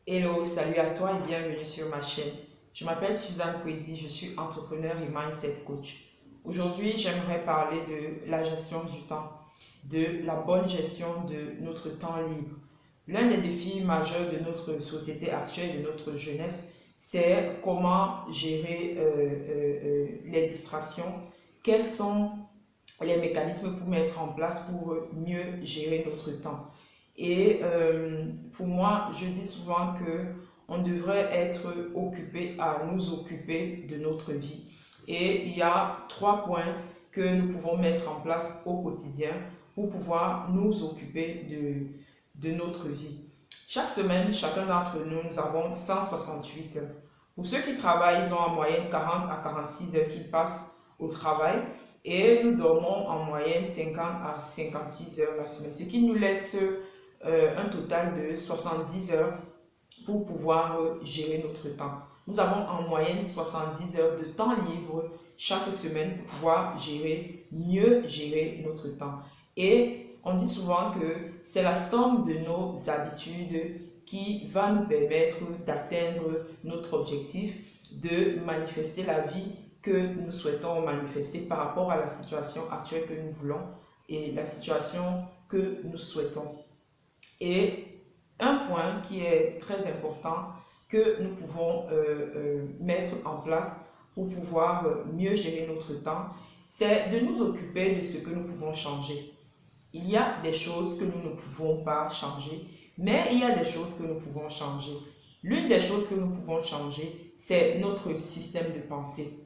Hello, salut à toi et bienvenue sur ma chaîne. Je m'appelle Suzanne Kwedi, je suis entrepreneur et mindset coach. Aujourd'hui, j'aimerais parler de la gestion du temps, de la bonne gestion de notre temps libre. L'un des défis majeurs de notre société actuelle, de notre jeunesse, c'est comment gérer les distractions. Quels sont les mécanismes pour mettre en place pour mieux gérer notre temps. Et pour moi, je dis souvent que on devrait être occupé à nous occuper de notre vie. Et il y a 3 points que nous pouvons mettre en place au quotidien pour pouvoir nous occuper de notre vie. Chaque semaine, chacun d'entre nous, nous avons 168 heures. Pour ceux qui travaillent, ils ont en moyenne 40 à 46 heures qu'ils passent au travail et nous dormons en moyenne 50 à 56 heures la semaine, ce qui nous laisse un total de 70 heures pour pouvoir gérer notre temps. Nous avons en moyenne 70 heures de temps libre chaque semaine pour pouvoir mieux gérer notre temps. Et on dit souvent que c'est la somme de nos habitudes qui va nous permettre d'atteindre notre objectif, de manifester la vie que nous souhaitons manifester par rapport à la situation actuelle que nous voulons et la situation que nous souhaitons. Et un point qui est très important que nous pouvons mettre en place pour pouvoir mieux gérer notre temps, c'est de nous occuper de ce que nous pouvons changer. Il y a des choses que nous ne pouvons pas changer, mais il y a des choses que nous pouvons changer. L'une des choses que nous pouvons changer, c'est notre système de pensée.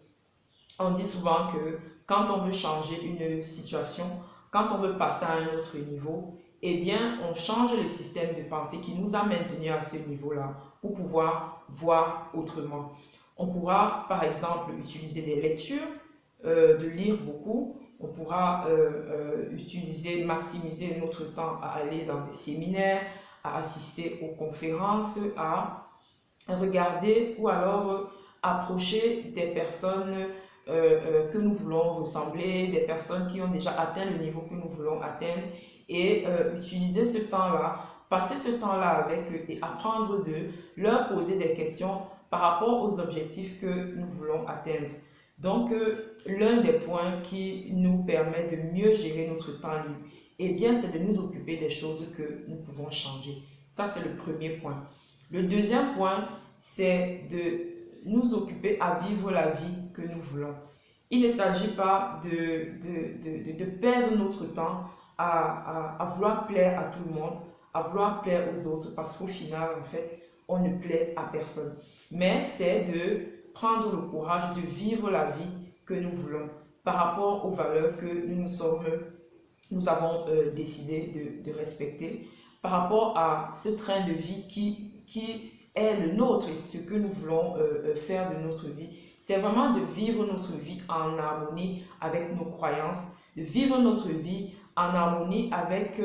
On dit souvent que quand on veut changer une situation, quand on veut passer à un autre niveau, eh bien, on change le système de pensée qui nous a maintenus à ce niveau-là pour pouvoir voir autrement. On pourra, par exemple, utiliser des lectures, de lire beaucoup. On pourra maximiser notre temps à aller dans des séminaires, à assister aux conférences, à regarder ou alors approcher des personnes que nous voulons ressembler, des personnes qui ont déjà atteint le niveau que nous voulons atteindre et utiliser ce temps-là, passer ce temps-là avec eux et apprendre d'eux, leur poser des questions par rapport aux objectifs que nous voulons atteindre. Donc, l'un des points qui nous permet de mieux gérer notre temps libre, eh bien, c'est de nous occuper des choses que nous pouvons changer. Ça, c'est le premier point. Le deuxième point, c'est de nous occuper à vivre la vie que nous voulons. Il ne s'agit pas de perdre notre temps à vouloir plaire à tout le monde, à vouloir plaire aux autres, parce qu'au final, en fait, on ne plaît à personne. Mais c'est de prendre le courage de vivre la vie que nous voulons par rapport aux valeurs que nous avons décidé de respecter, par rapport à ce train de vie qui est le nôtre et ce que nous voulons faire de notre vie. C'est vraiment de vivre notre vie en harmonie avec nos croyances, de vivre notre vie en harmonie avec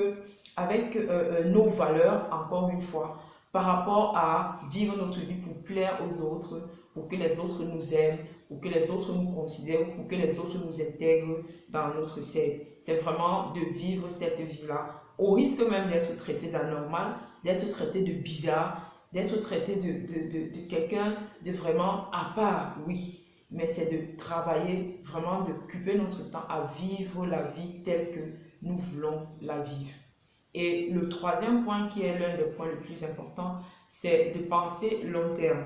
nos valeurs, encore une fois, par rapport à vivre notre vie pour plaire aux autres, pour que les autres nous aiment, pour que les autres nous considèrent, pour que les autres nous intègrent dans notre cercle. C'est vraiment de vivre cette vie-là, au risque même d'être traité d'anormal, d'être traité de bizarre, d'être traité de quelqu'un de vraiment à part, oui. Mais c'est de travailler, vraiment d'occuper notre temps à vivre la vie telle que nous voulons la vivre. Et le troisième point, qui est l'un des points les plus importants, c'est de penser long terme.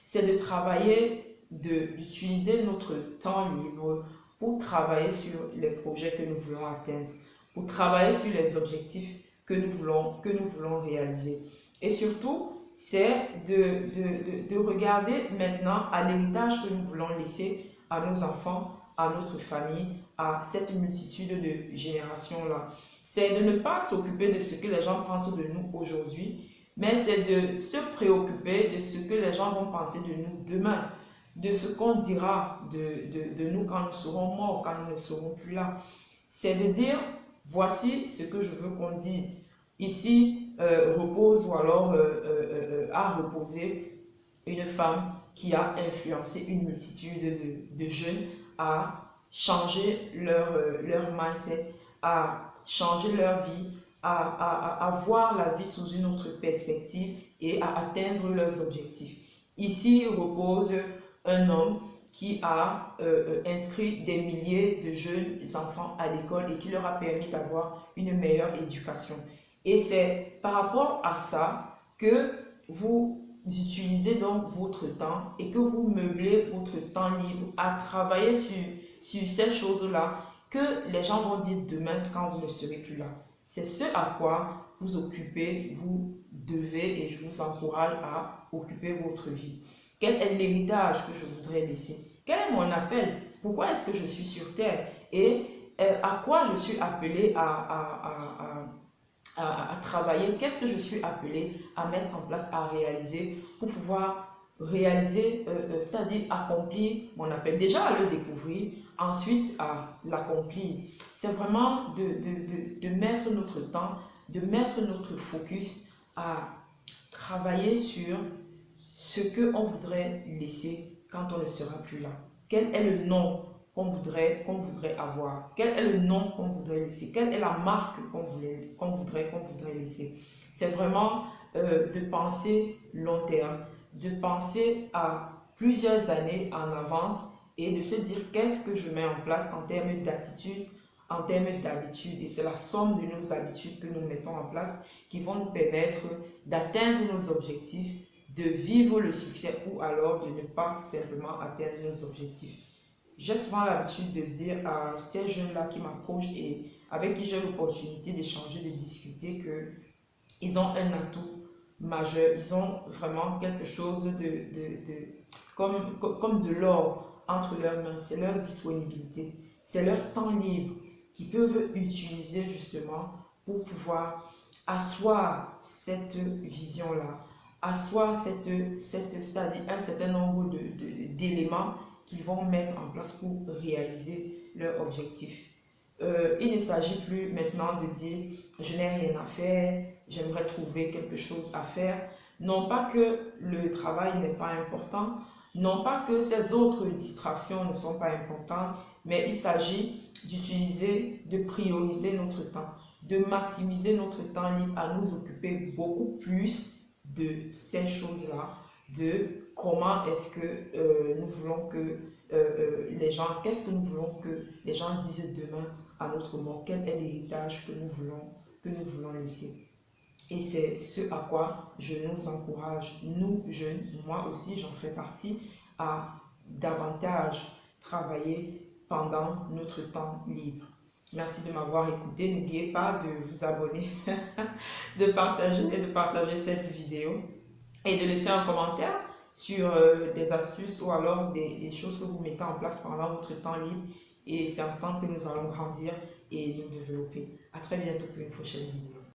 C'est de travailler, d'utiliser notre temps libre pour travailler sur les projets que nous voulons atteindre, pour travailler sur les objectifs que nous voulons réaliser. Et surtout, c'est de regarder maintenant à l'héritage que nous voulons laisser à nos enfants, à notre famille, à cette multitude de générations-là. C'est de ne pas s'occuper de ce que les gens pensent de nous aujourd'hui, mais c'est de se préoccuper de ce que les gens vont penser de nous demain, de ce qu'on dira de nous quand nous serons morts, quand nous ne serons plus là. C'est de dire, voici ce que je veux qu'on dise. Ici repose ou alors a reposé une femme qui a influencé une multitude de jeunes à changer leur mindset, à changer leur vie, à voir la vie sous une autre perspective et à atteindre leurs objectifs. Ici repose un homme qui a inscrit des milliers de jeunes enfants à l'école et qui leur a permis d'avoir une meilleure éducation. Et c'est par rapport à ça que vous utilisez donc votre temps et que vous meublez votre temps libre à travailler sur ces choses-là que les gens vont dire demain quand vous ne serez plus là. C'est ce à quoi vous occupez, vous devez, et je vous encourage à occuper votre vie. Quel est l'héritage que je voudrais laisser? Quel est mon appel? Pourquoi est-ce que je suis sur terre? Et à quoi je suis appelé à travailler? Qu'est-ce que je suis appelé à mettre en place, à réaliser pour pouvoir réaliser, c'est-à-dire accomplir mon appel? Déjà à le découvrir, ensuite à l'accomplir. C'est vraiment de mettre notre temps, de mettre notre focus à travailler sur ce qu'on voudrait laisser quand on ne sera plus là. Quel est le nom qu'on voudrait avoir? Quel est le nom qu'on voudrait laisser? Quelle est la marque qu'on voudrait laisser? C'est vraiment de penser long terme, de penser à plusieurs années en avance et de se dire qu'est-ce que je mets en place en termes d'attitude, en termes d'habitude. Et c'est la somme de nos habitudes que nous mettons en place qui vont nous permettre d'atteindre nos objectifs, de vivre le succès ou alors de ne pas simplement atteindre nos objectifs. J'ai souvent l'habitude de dire à ces jeunes-là qui m'approchent et avec qui j'ai l'opportunité d'échanger, de discuter, qu'ils ont un atout majeur, ils ont vraiment quelque chose comme de l'or entre leurs mains, c'est leur disponibilité, c'est leur temps libre qu'ils peuvent utiliser justement pour pouvoir asseoir cette vision-là, asseoir c'est-à-dire un certain nombre d'éléments qu'ils vont mettre en place pour réaliser leur objectif. Il ne s'agit plus maintenant de dire je n'ai rien à faire, j'aimerais trouver quelque chose à faire. Non pas que le travail n'est pas important, non pas que ces autres distractions ne sont pas importantes, mais il s'agit d'utiliser, de prioriser notre temps, de maximiser notre temps libre à nous occuper beaucoup plus de ces choses-là, de comment est-ce que nous voulons que les gens, qu'est-ce que nous voulons que les gens disent demain à notre mort, quel est l'héritage que nous voulons laisser. Et c'est ce à quoi je nous encourage, nous jeunes, moi aussi j'en fais partie, à davantage travailler pendant notre temps libre. Merci de m'avoir écouté. N'oubliez pas de vous abonner, de partager cette vidéo et de laisser un commentaire sur des astuces ou alors des choses que vous mettez en place pendant votre temps libre. Et c'est ensemble que nous allons grandir et nous développer. À très bientôt pour une prochaine vidéo.